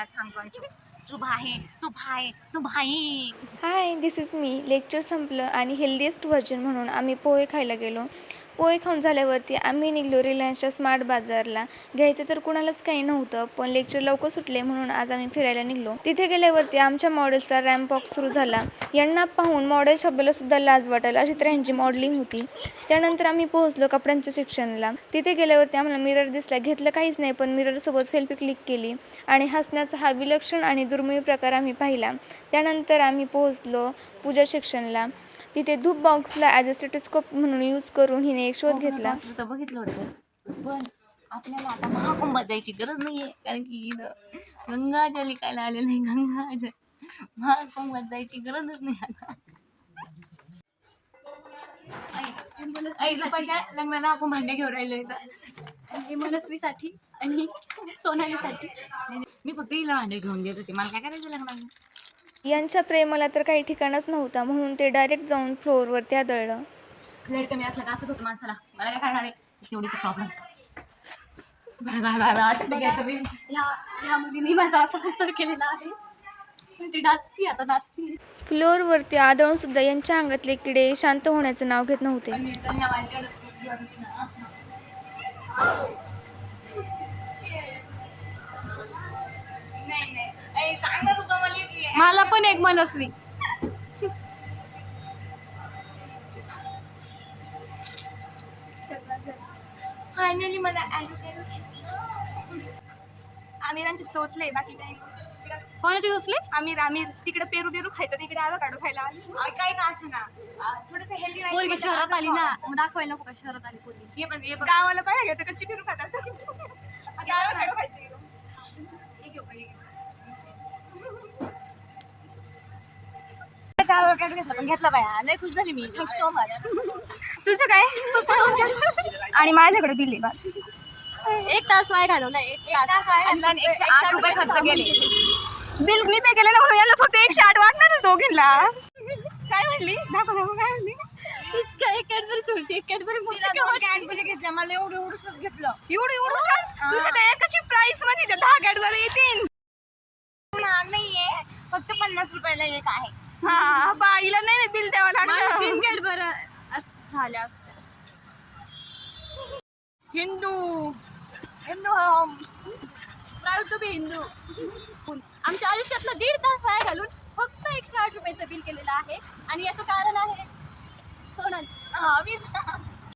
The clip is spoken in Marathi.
मला सांगतो तू भाई तू भाई. हाय, दिस इज मी. लेक्चर संपलं आणि हेल्दीएस्ट व्हर्जन म्हणून आम्ही पोहे खायला गेलो. पोहे खाऊन झाल्यावरती आम्ही निघलो रिलायन्सच्या स्मार्ट बाजारला. घ्यायचं तर कुणालाच काही नव्हतं, पण लेक्चर लवकर सुटले म्हणून आज आम्ही फिरायला निघलो. तिथे गेल्यावरती आमच्या मॉडेलचा रॅम्प वॉक सुरू झाला. यांना पाहून मॉडेल शब्दाला सुद्धा लाज वाटेल अशी तर यांची मॉडेलिंग होती. त्यानंतर आम्ही पोहोचलो कपड्यांच्या सेक्शनला. तिथे गेल्यावरती आम्हाला मिरर दिसला. घेतलं काहीच नाही, पण मिररसोबत सेल्फी क्लिक केली आणि हसण्याचा हा विलक्षण आणि दुर्मिळ प्रकार आम्ही पाहिला. त्यानंतर आम्ही पोहोचलो पूजा सेक्शनला. तिथे धूप बॉक्सला ॲज अ स्टेटोस्कोप म्हणून यूज करून हिने एक शोध घेतला. तर बघितलं होतं, पण आपल्याला आता महाकुंभात जायची गरज नाहीये, कारण की इथं गंगाजल विकायला आलेलं आहे. गंगाजल, महाकुंभात जायची गरजच नाही आता. आईजोबाच्या लग्नाला आपण भांडे घेऊन राहिलो इथं, मनस्वीसाठी आणि सोनालीसाठी. मी फक्त हिला भांडे घेऊन देत होते, मला काय करायचं लग्नाला. यांच्या प्रेमाला तर काही ठिकाणच नव्हता, म्हणून ते डायरेक्ट जाऊन फ्लोअरवरती आदळलं. ब्लड कमी असलं का असंच होतं माणसाला. मला काय करणार आहे तेवढीचा प्रॉब्लेम. बाय आठवलं घ्यायचं मी. ह्या मुलीने माझा असा उत्तर केलेला आहे. ती नाचती, आता नाचती. फ्लोअरवरती आदळून सुद्धा यांच्या अंगातले किडे शांत होण्याचं नाव घेत नव्हते. मला पण एक मनस्वी. फायनली मला आमिरांचे चोचले, बाकी काय कोणाचे घुसले. आमिर तिकडे पेरू खायचं, तिकडे आलो काढू खायला. काय का असं ना, थोडस हेल्दी पोरगी शहरात आली ना, मग दाखवायला नको का शहरात आली पोरगी. हे पण गावाला काय घेतं, कच्ची पेरू खात असं आलो काढू खायचं. पण घेतला बाया, लय खुश झाली मी. Thank you so much. तुझं काय आणि माझ्याकडे बिल आहे बस. 1 तास वाया घालवला. 1 तास आणि 108 रुपये खर्च केले. बिल मी पे केलेलं म्हणून याला फक्त 108 वाटणारच दोघींना. काय म्हणली दाखव काय म्हणली. कॅडबरी छोटी कॅडबरी घेतल्या, मला एवढंच घेतलं. एवढं तुझ्या त्या एकाची प्राइस मध्ये त्या 10 कॅडबरी येतील. महाग नाहीये, फक्त 50 रुपयाला एक आहे. हा बाईला नाही बिल द्यावं लागलं. 3 कॅडबरी झाल्या असत्या. Hindu proud to be Hindu. आमच्या आयुष्यातला 1.5 तास वाया घालून फक्त 108 रुपयाचं बिल केलेलं आहे, आणि याचं कारण आहे सोनाली.